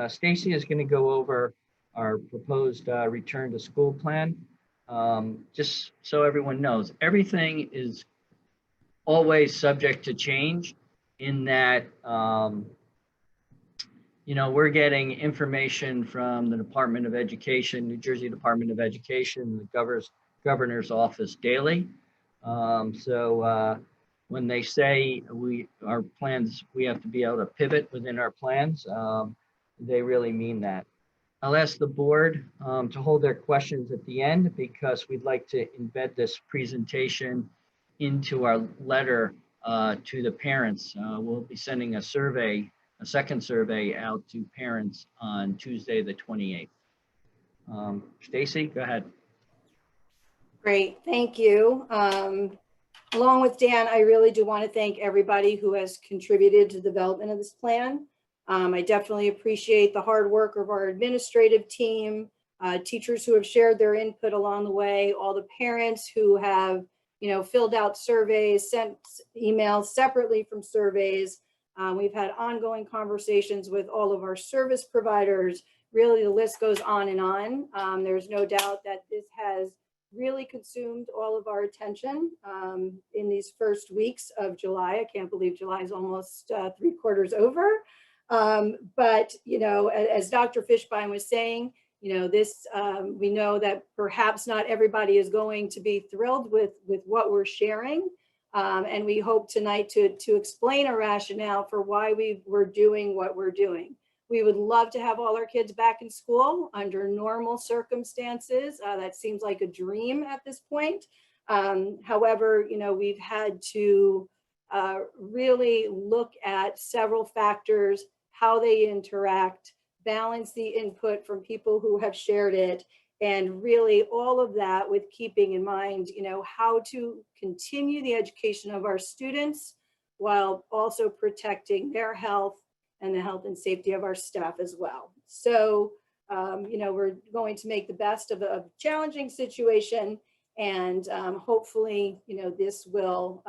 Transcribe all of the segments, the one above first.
Stacy is going to go over our proposed return to school plan. Just so everyone knows, everything is always subject to change in that, we're getting information from the Department of Education, New Jersey Department of Education, the governor's office daily. When they say our plans, we have to be able to pivot within our plans, they really mean that. I'll ask the board to hold their questions at the end because we'd like to embed this presentation into our letter to the parents. We'll be sending a second survey out to parents on Tuesday, the 28th. Stacy, go ahead. Great, thank you. Along with Dan, I really do want to thank everybody who has contributed to the development of this plan. I definitely appreciate the hard work of our administrative team, teachers who have shared their input along the way, all the parents who have, filled out surveys, sent emails separately from surveys. We've had ongoing conversations with all of our service providers. Really, the list goes on and on. There's no doubt that this has really consumed all of our attention in these first weeks of July. I can't believe July is almost 3/4 over. But, as Dr. Fishbein was saying, we know that perhaps not everybody is going to be thrilled with what we're sharing. And we hope tonight to explain a rationale for why we're doing what we're doing. We would love to have all our kids back in school under normal circumstances. That seems like a dream at this point. However, we've had to really look at several factors, how they interact, balance the input from people who have shared it, and really all of that with keeping in mind, how to continue the education of our students while also protecting their health and the health and safety of our staff as well. So, we're going to make the best of a challenging situation, and hopefully, this will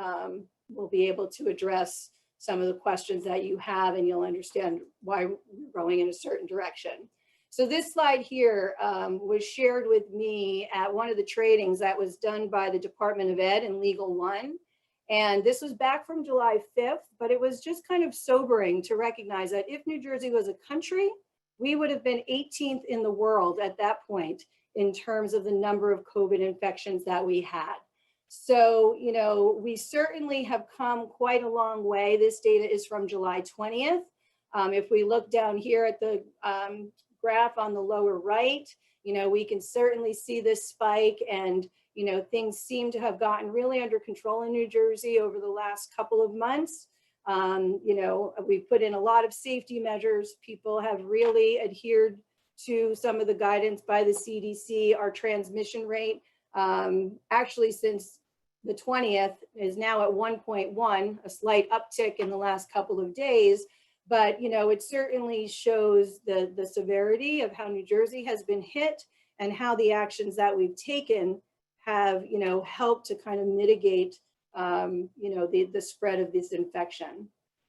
be able to address some of the questions that you have, and you'll understand why we're going in a certain direction. So this slide here was shared with me at one of the trainings that was done by the Department of Ed and Legal One. And this was back from July 5th, but it was just kind of sobering to recognize that if New Jersey was a country, we would have been 18th in the world at that point in terms of the number of COVID infections that we had. So, we certainly have come quite a long way. This data is from July 20th. If we look down here at the graph on the lower right, we can certainly see this spike, and things seem to have gotten really under control in New Jersey over the last couple of months. We've put in a lot of safety measures. People have really adhered to some of the guidance by the CDC. Our transmission rate, actually since the 20th, is now at 1.1, a slight uptick in the last couple of days. But, it certainly shows the severity of how New Jersey has been hit and how the actions that we've taken have, helped to kind of mitigate, the spread of this infection.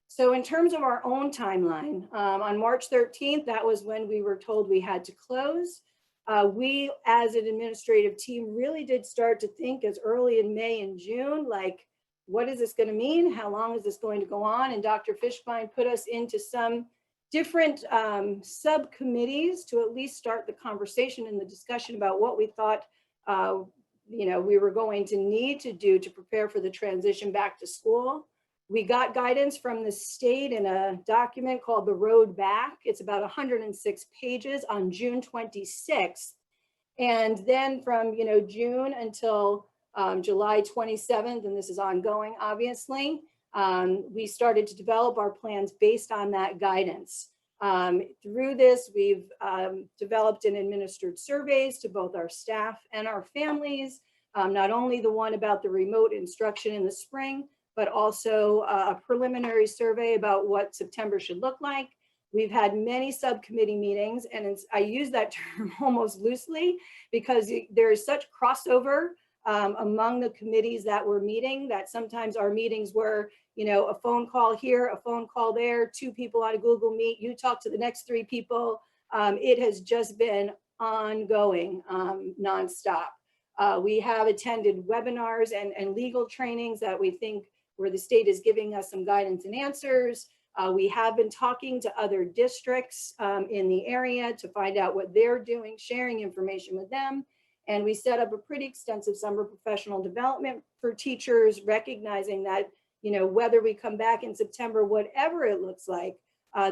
So in terms of our own timeline, on March 13th, that was when we were told we had to close. We, as an administrative team, really did start to think as early in May and June, like, what is this going to mean? How long is this going to go on? And Dr. Fishbein put us into some different subcommittees to at least start the conversation and the discussion about what we thought we were going to need to do to prepare for the transition back to school. We got guidance from the state in a document called The Road Back. It's about 106 pages on June 26th. And then from June until July 27th, and this is ongoing, obviously, we started to develop our plans based on that guidance. Through this, we've developed and administered surveys to both our staff and our families, not only the one about the remote instruction in the spring, but also a preliminary survey about what September should look like. We've had many subcommittee meetings, and I use that term almost loosely because there is such crossover among the committees that we're meeting that sometimes our meetings were, you know, a phone call here, a phone call there, 2 people on a Google Meet, you talk to the next 3 people. It has just been ongoing, nonstop. We have attended webinars and legal trainings that we think where the state is giving us some guidance and answers. We have been talking to other districts in the area to find out what they're doing, sharing information with them. And we set up a pretty extensive summer professional development for teachers, recognizing that, you know, whether we come back in September, whatever it looks like,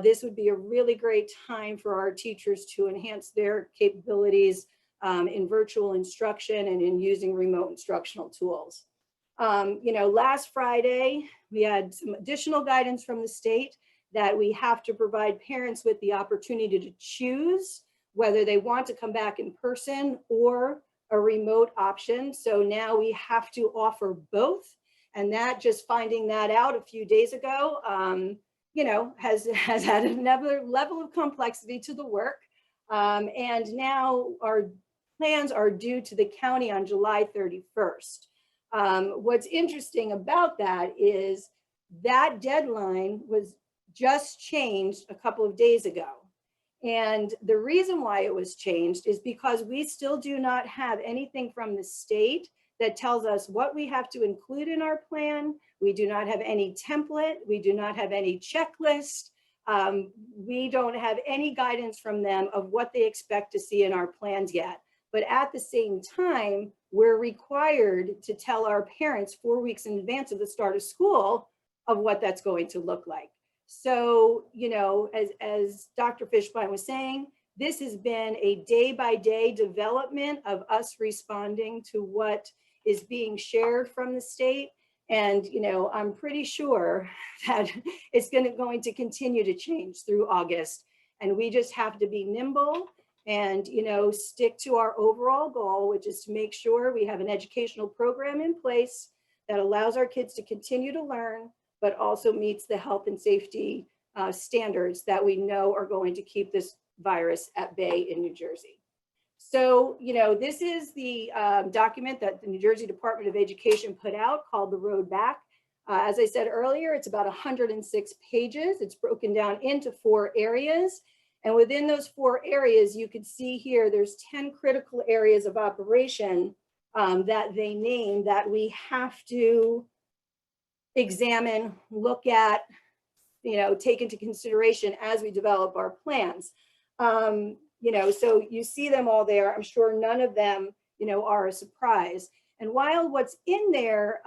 this would be a really great time for our teachers to enhance their capabilities in virtual instruction and in using remote instructional tools. You know, last Friday, we had some additional guidance from the state that we have to provide parents with the opportunity to choose whether they want to come back in person or a remote option. So now we have to offer both. And that, just finding that out a few days ago, you know, has had another level of complexity to the work. And now our plans are due to the county on July 31st. What's interesting about that is that deadline was just changed a couple of days ago. And the reason why it was changed is because we still do not have anything from the state that tells us what we have to include in our plan. We do not have any template. We do not have any checklist. We don't have any guidance from them of what they expect to see in our plans yet. But at the same time, we're required to tell our parents 4 weeks in advance of the start of school of what that's going to look like. So, you know, as Dr. Fishbein was saying, this has been a day-by-day development of us responding to what is being shared from the state. And, you know, I'm pretty sure that it's going to continue to change through August. And we just have to be nimble and, you know, stick to our overall goal, which is to make sure we have an educational program in place that allows our kids to continue to learn, but also meets the health and safety standards that we know are going to keep this virus at bay in New Jersey. So, you know, this is the document that the New Jersey Department of Education put out called The Road Back. As I said earlier, it's about 106 pages. It's broken down into 4 areas. And within those 4 areas, you can see here, there's 10 critical areas of operation that they name that we have to examine, look at, you know, take into consideration as we develop our plans. You know, so you see them all there. I'm sure none of them, you know, are a surprise. And while what's in there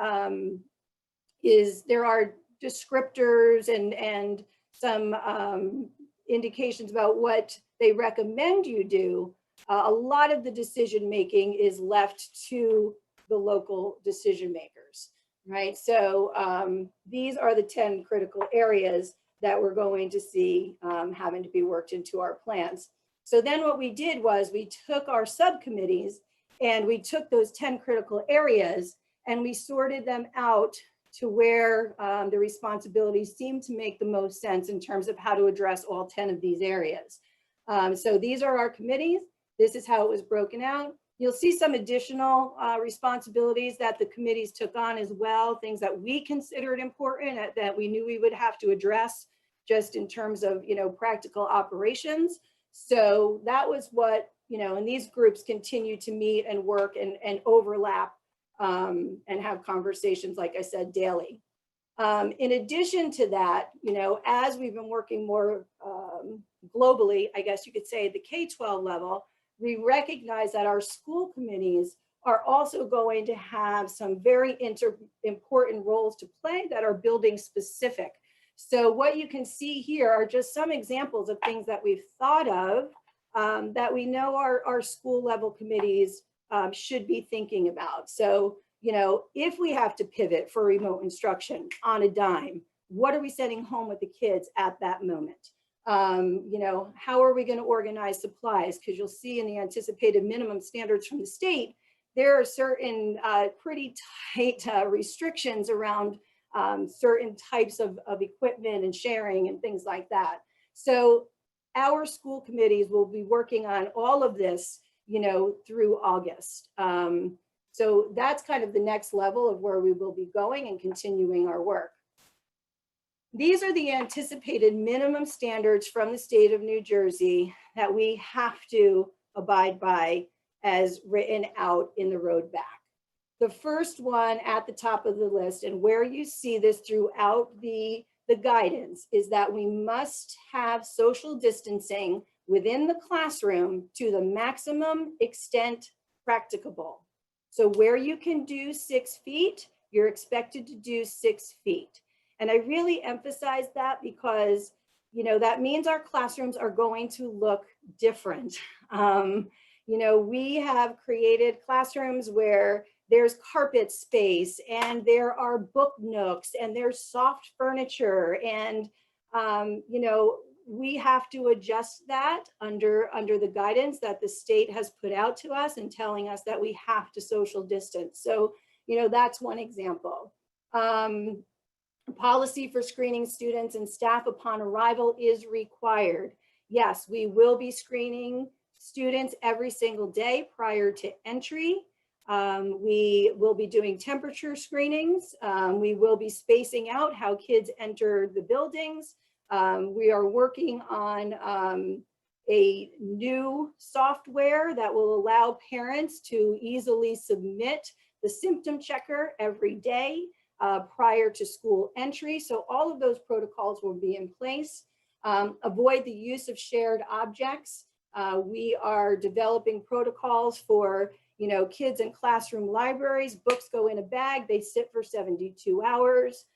is there are descriptors and some indications about what they recommend you do, a lot of the decision making is left to the local decision makers, right? So these are the 10 critical areas that we're going to see having to be worked into our plans. So then what we did was we took our subcommittees and we took those 10 critical areas and we sorted them out to where the responsibilities seem to make the most sense in terms of how to address all 10 of these areas. So these are our committees. This is how it was broken out. You'll see some additional responsibilities that the committees took on as well, things that we considered important that we knew we would have to address just in terms of, you know, practical operations. So that was what, you know, and these groups continue to meet and work and overlap and have conversations, like I said, daily. In addition to that, you know, as we've been working more globally, I guess you could say at the K-12 level, we recognize that our school committees are also going to have some very important roles to play that are building specific. So what you can see here are just some examples of things that we've thought of that we know our school level committees should be thinking about. So, you know, if we have to pivot for remote instruction on a dime, what are we sending home with the kids at that moment? You know, how are we going to organize supplies? Because you'll see in the anticipated minimum standards from the state, there are certain pretty tight restrictions around certain types of equipment and sharing and things like that. So our school committees will be working on all of this, you know, through August. So that's kind of the next level of where we will be going and continuing our work. these are the anticipated minimum standards from the state of New Jersey that we have to abide by as written out in the road back. The first one at the top of the list, and where you see this throughout the guidance, is that we must have social distancing within the classroom to the maximum extent practicable. So where you can do 6 feet, you're expected to do 6 feet. And I really emphasize that because, that means our classrooms are going to look different. We have created classrooms where there's carpet space and there are book nooks and there's soft furniture, and we have to adjust that under the guidance that the state has put out to us and telling us that we have to social distance. So that's one example. Policy for screening students and staff upon arrival is required. Yes, we will be screening students every single day prior to entry. We will be doing temperature screenings. We will be spacing out how kids enter the buildings. We are working on a new software that will allow parents to easily submit the symptom checker every day prior to school entry. So all of those protocols will be in place. Avoid the use of shared objects. We are developing protocols for kids in classroom libraries. Books go in a bag, they sit for 72 hours.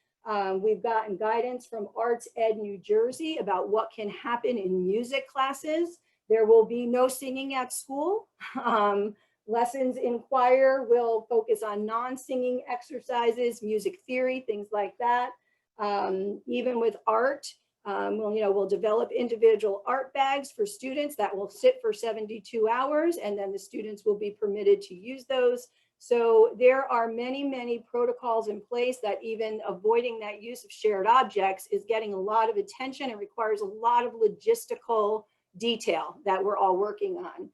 We've gotten guidance from Arts Ed New Jersey about what can happen in music classes. There will be no singing at school. Lessons in choir will focus on non-singing exercises, music theory, things like that. Even with art, we'll develop individual art bags for students that will sit for 72 hours, and then the students will be permitted to use those. So there are many, many protocols in place that even avoiding that use of shared objects is getting a lot of attention and requires a lot of logistical detail that we're all working on.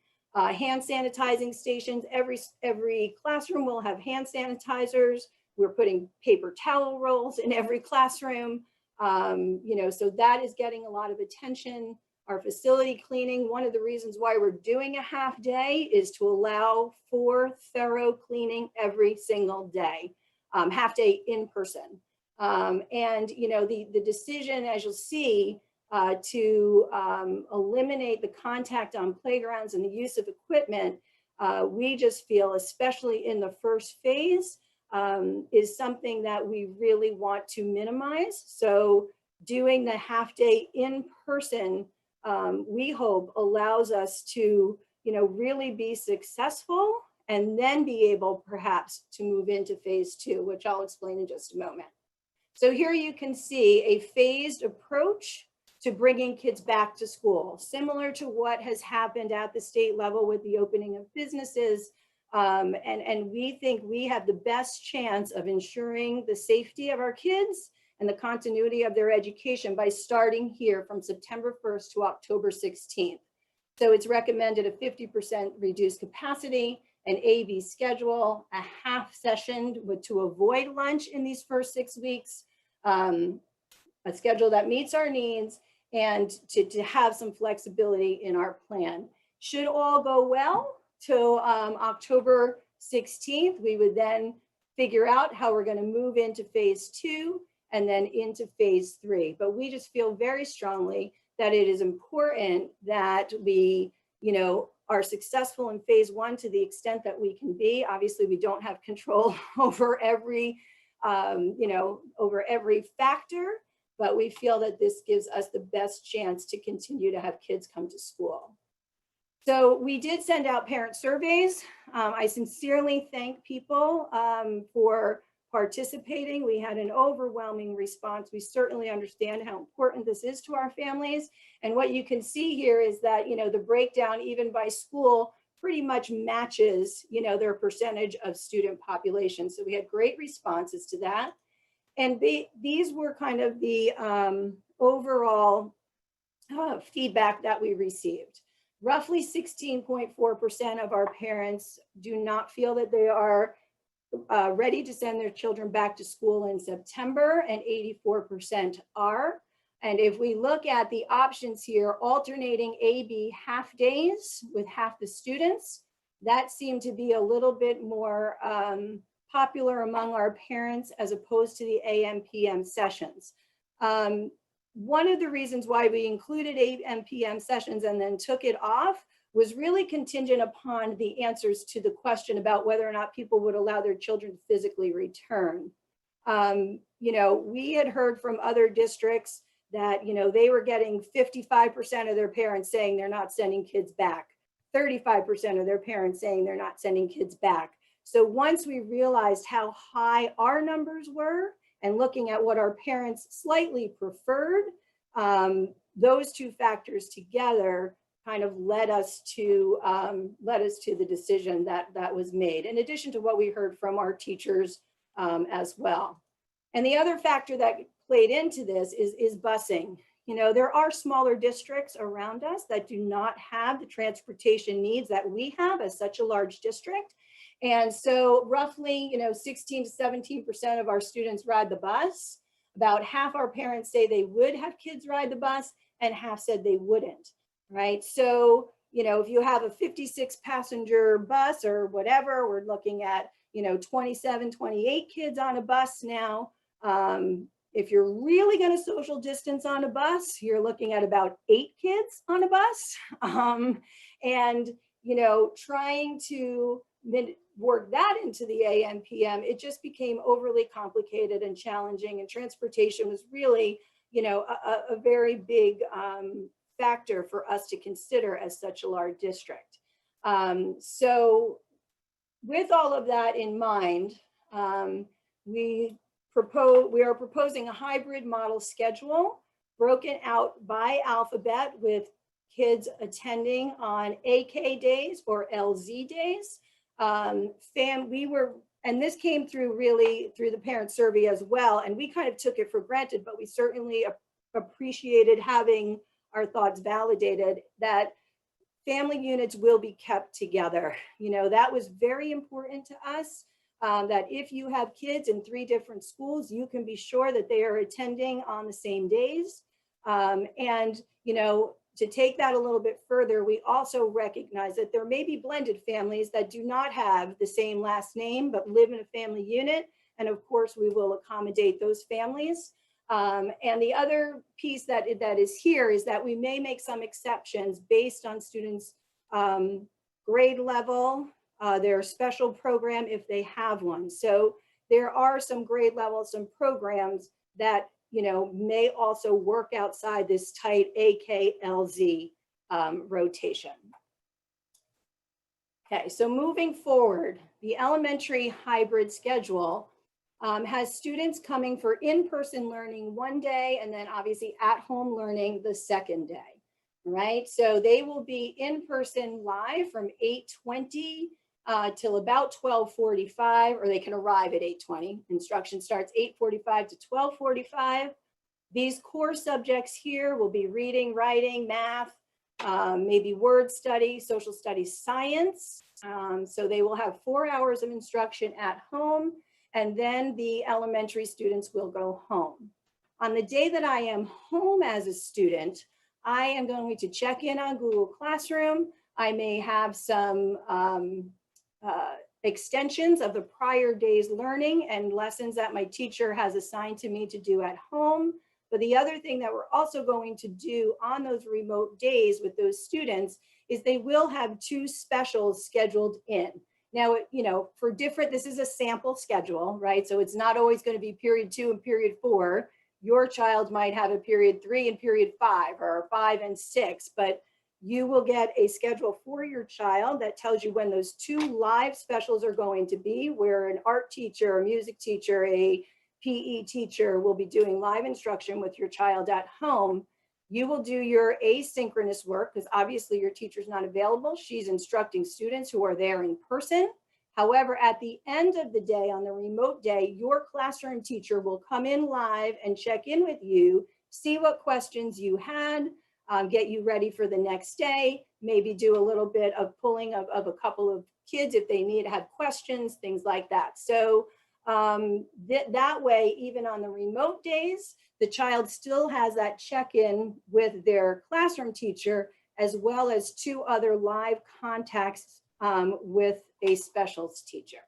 Hand sanitizing stations, every classroom will have hand sanitizers. We're putting paper towel rolls in every classroom. So that is getting a lot of attention. Our facility cleaning, one of the reasons why we're doing a half day is to allow for thorough cleaning every single day, half day in person. The decision, as you'll see, to eliminate the contact on playgrounds and the use of equipment, we just feel, especially in the first phase, is something that we really want to minimize. So doing the half day in person, we hope allows us to, really be successful and then be able perhaps to move into phase 2, which I'll explain in just a moment. So here you can see a phased approach to bringing kids back to school, similar to what has happened at the state level with the opening of businesses. And we think we have the best chance of ensuring the safety of our kids and the continuity of their education by starting here from September 1st to October 16th. So it's recommended a 50% reduced capacity, an A/B schedule, a half session to avoid lunch in these first 6 weeks, a schedule that meets our needs, and to have some flexibility in our plan. Should all go well till October 16th, we would then figure out how we're going to move into phase 2 and then into phase 3. But we just feel very strongly that it is important that we, are successful in phase 1 to the extent that we can be. Obviously, we don't have control over every, over every factor, but we feel that this gives us the best chance to continue to have kids come to school. So we did send out parent surveys. I sincerely thank people for participating. We had an overwhelming response. We certainly understand how important this is to our families. And what you can see here is that, the breakdown even by school pretty much matches, their percentage of student population. So we had great responses to that. And these were kind of the overall feedback that we received. Roughly 16.4% of our parents do not feel that they are ready to send their children back to school in September, and 84% are. And if we look at the options here, alternating A/B half days with half the students, that seemed to be a little bit more popular among our parents as opposed to the AM/PM sessions. One of the reasons why we included AM/PM sessions and then took it off was really contingent upon the answers to the question about whether or not people would allow their children to physically return. You know, we had heard from other districts that, you know, they were getting 55% of their parents saying they're not sending kids back, 35% of their parents saying they're not sending kids back. So once we realized how high our numbers were and looking at what our parents slightly preferred, those two factors together kind of led us to the decision that was made, in addition to what we heard from our teachers as well. And the other factor that played into this is busing. You know, there are smaller districts around us that do not have the transportation needs that we have as such a large district. And so roughly, you know, 16 to 17% of our students ride the bus. About half our parents say they would have kids ride the bus, and half said they wouldn't, right? So, you know, if you have a 56 passenger bus or whatever, we're looking at, you know, 27, 28 kids on a bus now. If you're really going to social distance on a bus, you're looking at about 8 kids on a bus. And, you know, trying to work that into the AM/PM, it just became overly complicated and challenging. And transportation was really, you know, a very big factor for us to consider as such a large district. So with all of that in mind, we are proposing a hybrid model schedule broken out by alphabet, with kids attending on AK days or LZ days. And this came through really through the parent survey as well. And we kind of took it for granted, but we certainly appreciated having our thoughts validated that family units will be kept together. You know, that was very important to us. That if you have kids in 3 different schools, you can be sure that they are attending on the same days. And, you know, to take that a little bit further, we also recognize that there may be blended families that do not have the same last name, but live in a family unit. And of course, we will accommodate those families. And the other piece that is here is that we may make some exceptions based on students' grade level, their special program if they have one. So there are some grade levels, some programs that, you know, may also work outside this tight AKLZ rotation. Okay, so moving forward, the elementary hybrid schedule has students coming for in-person learning one day, and then obviously at-home learning the second day, right? So they will be in-person live from 8:20 till about 12:45, or they can arrive at 8:20. Instruction starts 8:45 to 12:45. These core subjects here will be reading, writing, math, maybe word study, social studies, science. So they will have 4 hours of instruction at home, and then the elementary students will go home. On the day that I am home as a student, I am going to check in on Google Classroom. I may have some extensions of the prior day's learning and lessons that my teacher has assigned to me to do at home. But the other thing that we're also going to do on those remote days with those students is they will have 2 specials scheduled in. Now, you know, for different, this is a sample schedule, right? So it's not always going to be period 2 and period 4. Your child might have a period 3 and period 5, or 5 and 6, but you will get a schedule for your child that tells you when those 2 live specials are going to be, where an art teacher, a music teacher, a PE teacher will be doing live instruction with your child at home. You will do your asynchronous work because obviously your teacher's not available. She's instructing students who are there in person. However, at the end of the day, on the remote day, your classroom teacher will come in live and check in with you, see what questions you had, get you ready for the next day, maybe do a little bit of pulling of a couple of kids if they have questions, things like that. So that way, even on the remote days, the child still has that check-in with their classroom teacher, as well as 2 other live contacts with a specials teacher.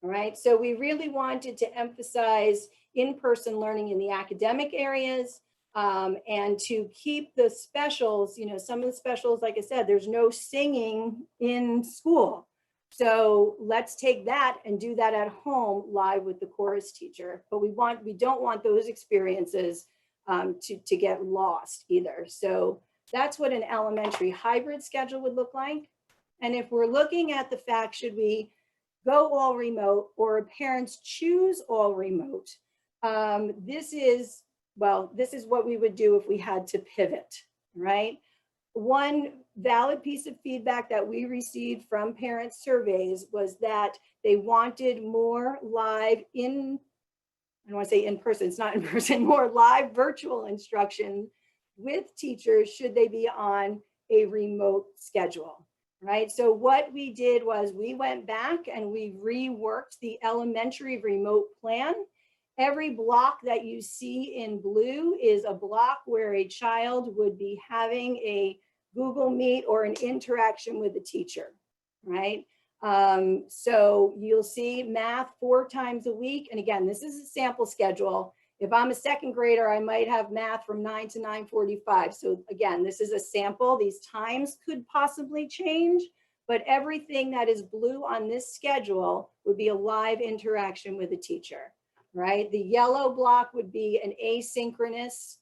All right, so we really wanted to emphasize in-person learning in the academic areas, and to keep the specials, some of the specials, like I said, there's no singing in school. So let's take that and do that at home live with the chorus teacher. But we don't want those experiences to get lost either. So that's what an elementary hybrid schedule would look like. And if we're looking at the fact, should we go all remote or parents choose all remote, this is what we would do if we had to pivot, right? One valid piece of feedback that we received from parent surveys was that they wanted more live I don't want to say in person, it's not in person, more live virtual instruction with teachers should they be on a remote schedule, right? So what we did was we went back and we reworked the elementary remote plan. Every block that you see in blue is a block where a child would be having a Google Meet or an interaction with the teacher, right? So you'll see math 4 times a week. And again, this is a sample schedule. If I'm a 2nd grader, I might have math from 9 to 9:45. So again, this is a sample. These times could possibly change, but everything that is blue on this schedule would be a live interaction with a teacher, right? The yellow block would be an asynchronous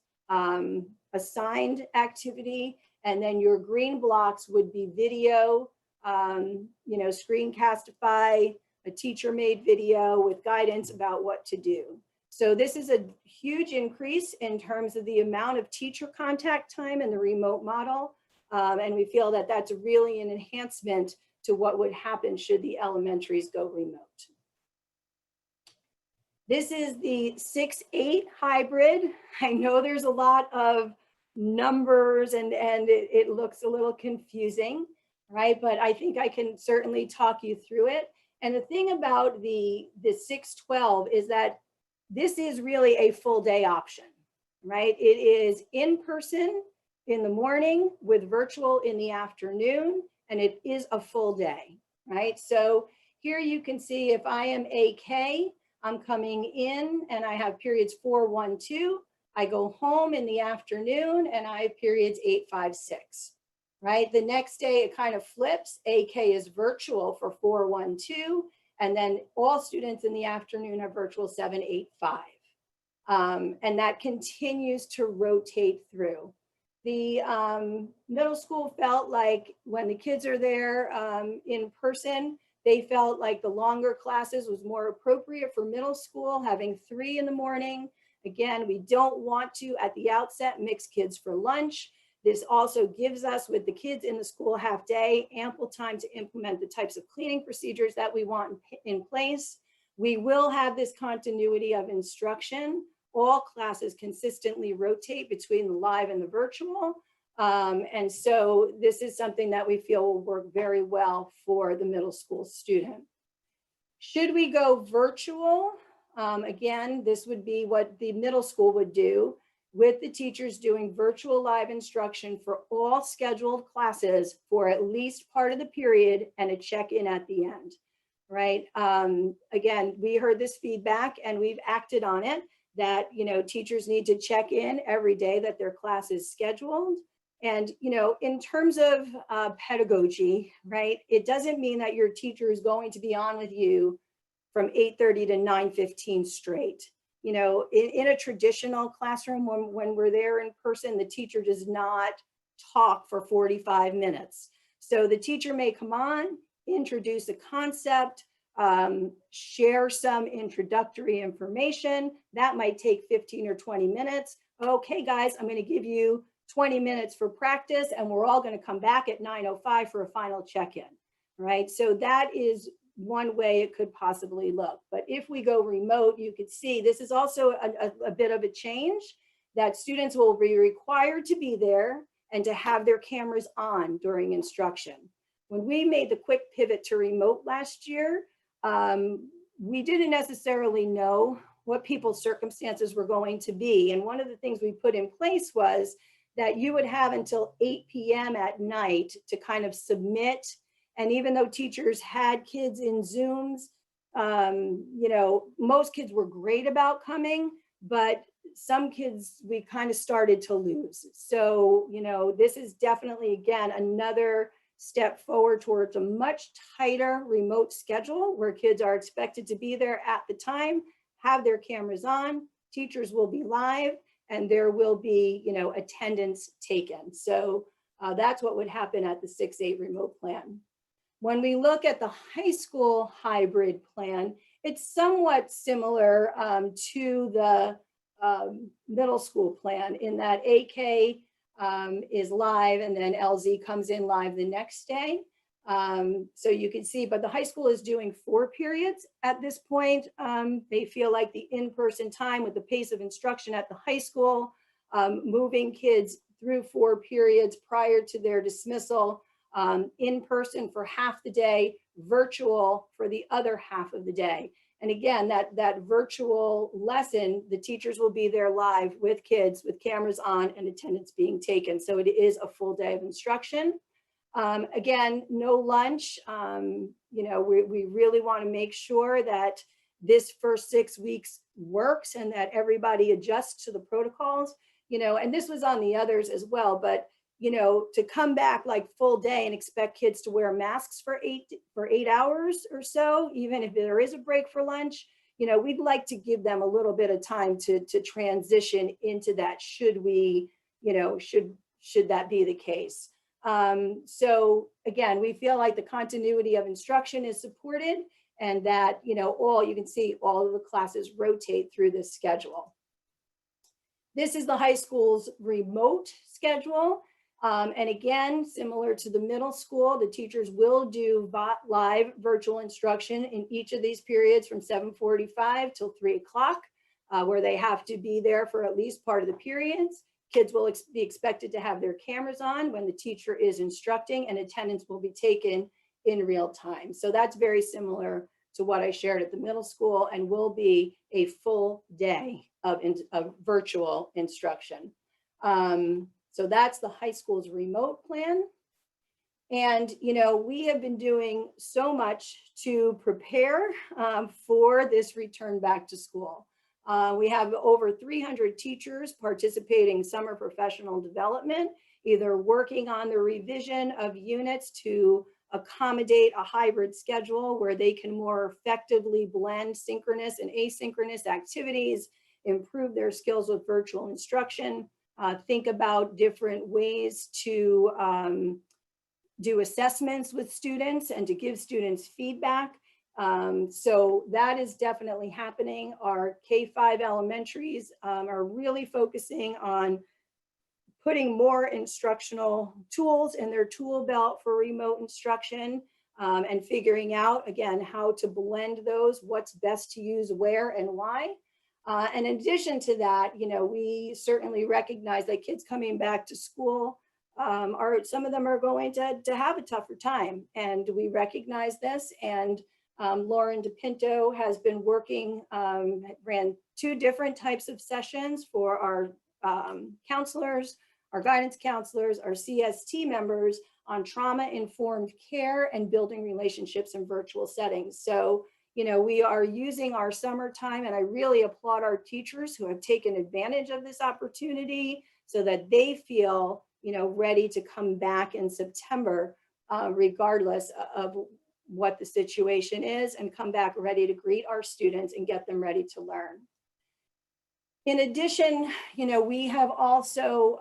assigned activity. And then your green blocks would be video, screencastify, a teacher-made video with guidance about what to do. So this is a huge increase in terms of the amount of teacher contact time in the remote model. And we feel that that's really an enhancement to what would happen should the elementaries go remote. This is the 6-8 hybrid. I know there's a lot of numbers and it looks a little confusing, right? But I think I can certainly talk you through it. And the thing about the 6-12 is that this is really a full day option, right? It is in person in the morning with virtual in the afternoon, and it is a full day, right? So here you can see if I am AK, I'm coming in and I have periods 4, 1, 2. I go home in the afternoon and I have periods 8, 5, 6, right? The next day it kind of flips. AK is virtual for 4, 1, 2. And then all students in the afternoon are virtual 7, 8, 5. And that continues to rotate through. The middle school felt like when the kids are there in person, they felt like the longer classes was more appropriate for middle school, having 3 in the morning. Again, we don't want to, at the outset, mix kids for lunch. This also gives us, with the kids in the school half day, ample time to implement the types of cleaning procedures that we want in place. We will have this continuity of instruction. All classes consistently rotate between the live and the virtual. And so this is something that we feel will work very well for the middle school student. Should we go virtual? Again, this would be what the middle school would do, with the teachers doing virtual live instruction for all scheduled classes for at least part of the period and a check-in at the end, right? Again, we heard this feedback and we've acted on it, that, teachers need to check in every day that their class is scheduled. And, in terms of pedagogy, right, it doesn't mean that your teacher is going to be on with you from 8:30 to 9:15 straight. In a traditional classroom, when we're there in person, the teacher does not talk for 45 minutes. So the teacher may come on, introduce a concept, share some introductory information. That might take 15 or 20 minutes. Okay, guys, I'm going to give you 20 minutes for practice, and we're all going to come back at 9:05 for a final check-in, right? So that is one way it could possibly look. But if we go remote, you could see this is also a bit of a change, that students will be required to be there and to have their cameras on during instruction. when we made the quick pivot to remote last year, we didn't necessarily know what people's circumstances were going to be. And one of the things we put in place was that you would have until 8 p.m. at night to kind of submit. And even though teachers had kids in Zooms, you know, most kids were great about coming, but some kids we kind of started to lose. So, you know, this is definitely, again, another step forward towards a much tighter remote schedule where kids are expected to be there at the time, have their cameras on, teachers will be live, and there will be, you know, attendance taken. So that's what would happen at the 6-8 remote plan. When we look at the high school hybrid plan, it's somewhat similar to the middle school plan in that AK is live and then LZ comes in live the next day. So you can see, but the high school is doing 4 periods at this point. They feel like the in-person time with the pace of instruction at the high school, moving kids through 4 periods prior to their dismissal, in person for half the day, virtual for the other half of the day. And again, that virtual lesson, the teachers will be there live with kids with cameras on and attendance being taken. So it is a full day of instruction. Again, no lunch. You know, we really want to make sure that this first 6 weeks works and that everybody adjusts to the protocols, you know, and this was on the others as well, but you know, to come back like full day and expect kids to wear masks for eight hours or so, even if there is a break for lunch, you know, we'd like to give them a little bit of time to transition into that. Should we, you know, should that be the case? So again, we feel like the continuity of instruction is supported and that, you know, you can see all of the classes rotate through this schedule. This is the high school's remote schedule. And again, similar to the middle school, the teachers will do live virtual instruction in each of these periods from 7:45 till 3 o'clock, where they have to be there for at least part of the periods. Kids will be expected to have their cameras on when the teacher is instructing, and attendance will be taken in real time. So that's very similar to what I shared at the middle school and will be a full day of virtual instruction. So that's the high school's remote plan. And, you know, we have been doing so much to prepare for this return back to school. We have over 300 teachers participating in summer professional development, either working on the revision of units to accommodate a hybrid schedule where they can more effectively blend synchronous and asynchronous activities, improve their skills with virtual instruction, think about different ways to do assessments with students and to give students feedback. So that is definitely happening. Our K-5 elementaries are really focusing on putting more instructional tools in their tool belt for remote instruction and figuring out, again, how to blend those, what's best to use where and why. And in addition to that, you know, we certainly recognize that kids coming back to school some of them are going to have a tougher time, and we recognize this. And Lauren DePinto has been working, ran 2 different types of sessions for our counselors, our guidance counselors, our CST members on trauma-informed care and building relationships in virtual settings. So, you know, we are using our summertime, and I really applaud our teachers who have taken advantage of this opportunity so that they feel, you know, ready to come back in September, regardless of what the situation is, and come back ready to greet our students and get them ready to learn. In addition, you know, we have also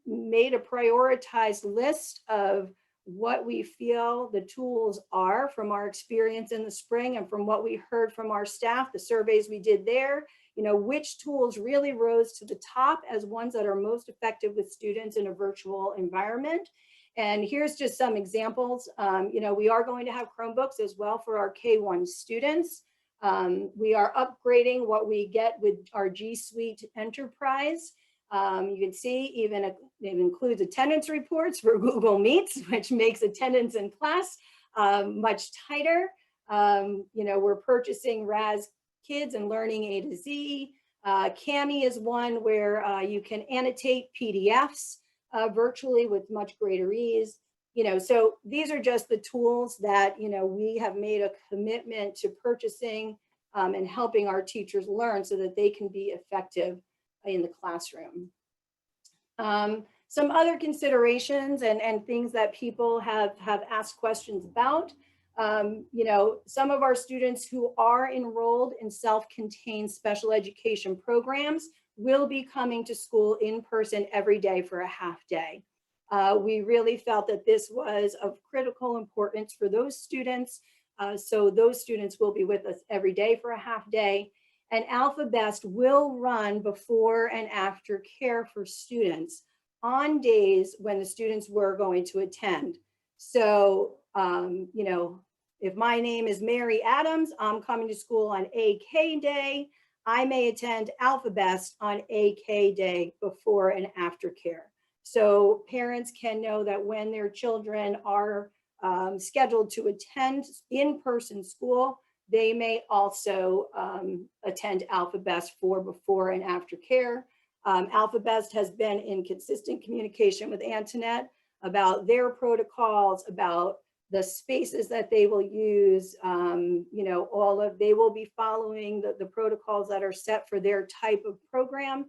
made a prioritized list of what we feel the tools are from our experience in the spring and from what we heard from our staff, the surveys we did there, you know, which tools really rose to the top as ones that are most effective with students in a virtual environment. And here's just some examples. You know, we are going to have Chromebooks as well for our K-1 students. We are upgrading what we get with our G Suite Enterprise. You can see even it includes attendance reports for Google Meets, which makes attendance in class much tighter. We're purchasing RAS Kids and Learning A to Z. Kami is one where you can annotate PDFs virtually with much greater ease. So these are just the tools that, we have made a commitment to purchasing and helping our teachers learn so that they can be effective in the classroom. Some other considerations and things that people have asked questions about. Some of our students who are enrolled in self-contained special education programs will be coming to school in person every day for a half day. We really felt that this was of critical importance for those students. So those students will be with us every day for a half day. And Alpha Best will run before and after care for students on days when the students were going to attend. So, if my name is Mary Adams, I'm coming to school on AK day. I may attend Alpha Best on AK day before and after care. So parents can know that when their children are scheduled to attend in-person school, they may also attend Alpha Best for before and after care. Alpha Best has been in consistent communication with Antoinette about their protocols, about the spaces that they will use. They will be following the protocols that are set for their type of program.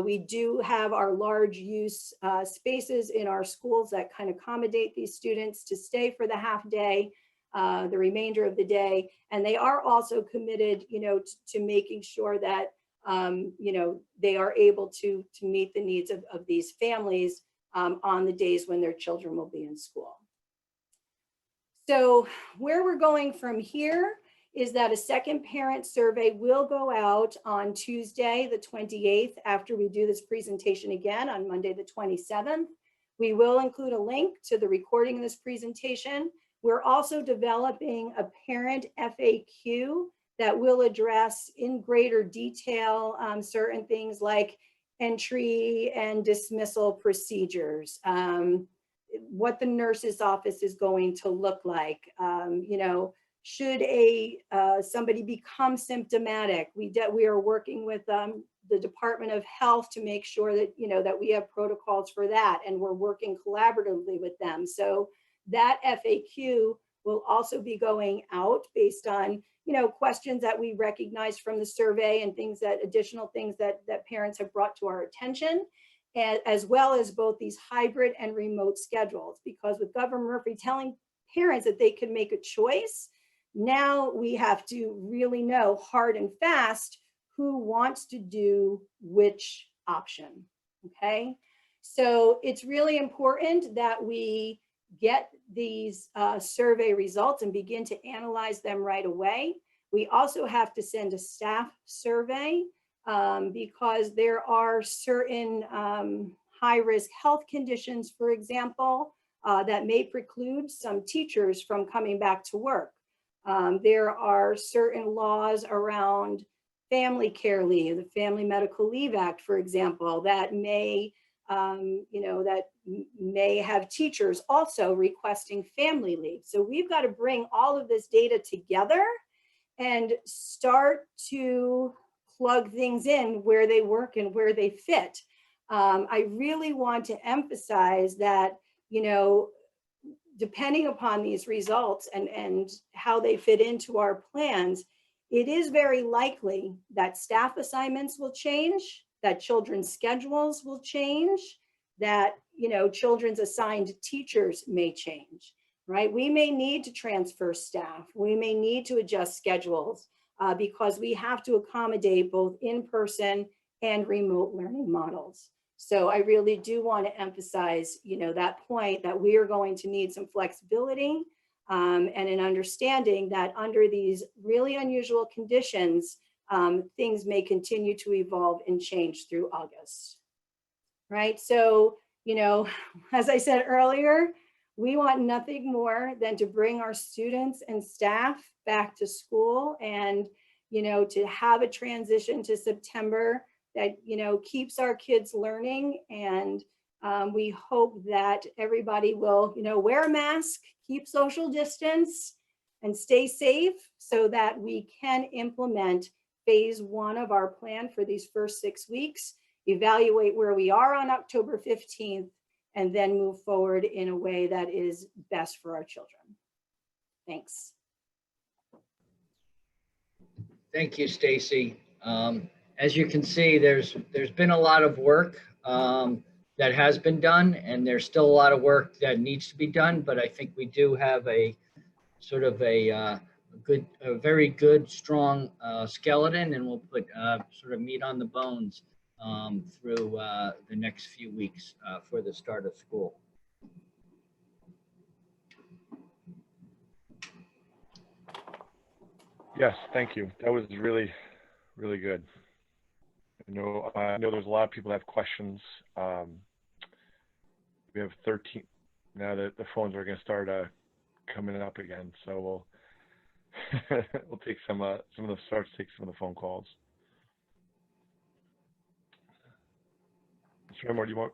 We do have our large use spaces in our schools that kind of accommodate these students to stay for the half day, the remainder of the day. And they are also committed, to making sure that, they are able to meet the needs of these families on the days when their children will be in school. So where we're going from here is that a second parent survey will go out on Tuesday, the 28th, after we do this presentation again on Monday, the 27th. We will include a link to the recording of this presentation. We're also developing a parent FAQ that will address in greater detail certain things like entry and dismissal procedures, what the nurse's office is going to look like. Should somebody become symptomatic, we are working with the Department of Health to make sure that that we have protocols for that, and we're working collaboratively with them. So that FAQ will also be going out based on questions that we recognize from the survey and additional things that parents have brought to our attention, and as well as both these hybrid and remote schedules. Because with Governor Murphy telling parents that they can make a choice, now we have to really know hard and fast who wants to do which option, okay? So it's really important that we get these survey results and begin to analyze them right away. We also have to send a staff survey because there are certain high-risk health conditions, for example, that may preclude some teachers from coming back to work. There are certain laws around family care leave, the Family Medical Leave Act, for example, that may may have teachers also requesting family leave. So we've got to bring all of this data together and start to plug things in where they work and where they fit. I really want to emphasize that, depending upon these results and how they fit into our plans, it is very likely that staff assignments will change, that children's schedules will change, that children's assigned teachers may change, right? We may need to transfer staff. We may need to adjust schedules because we have to accommodate both in-person and remote learning models. So I really do want to emphasize, that point that we are going to need some flexibility and an understanding that under these really unusual conditions, things may continue to evolve and change through August, right? So, as I said earlier, we want nothing more than to bring our students and staff back to school and, to have a transition to September that, keeps our kids learning. And we hope that everybody will, wear a mask, keep social distance, and stay safe so that we can implement phase 1 of our plan for these first 6 weeks, evaluate where we are on October 15th, and then move forward in a way that is best for our children. Thanks. Thank you, Stacy. As you can see, there's been a lot of work that has been done, and there's still a lot of work that needs to be done. But I think we do have a sort of a very good, strong skeleton, and we'll put sort of meat on the bones through the next few weeks for the start of school. Yes, thank you. That was really, really good. I know there's a lot of people that have questions. We have 13 now that the phones are going to start coming up again, so we'll take some of the phone calls. Mr. Emmer, do you want?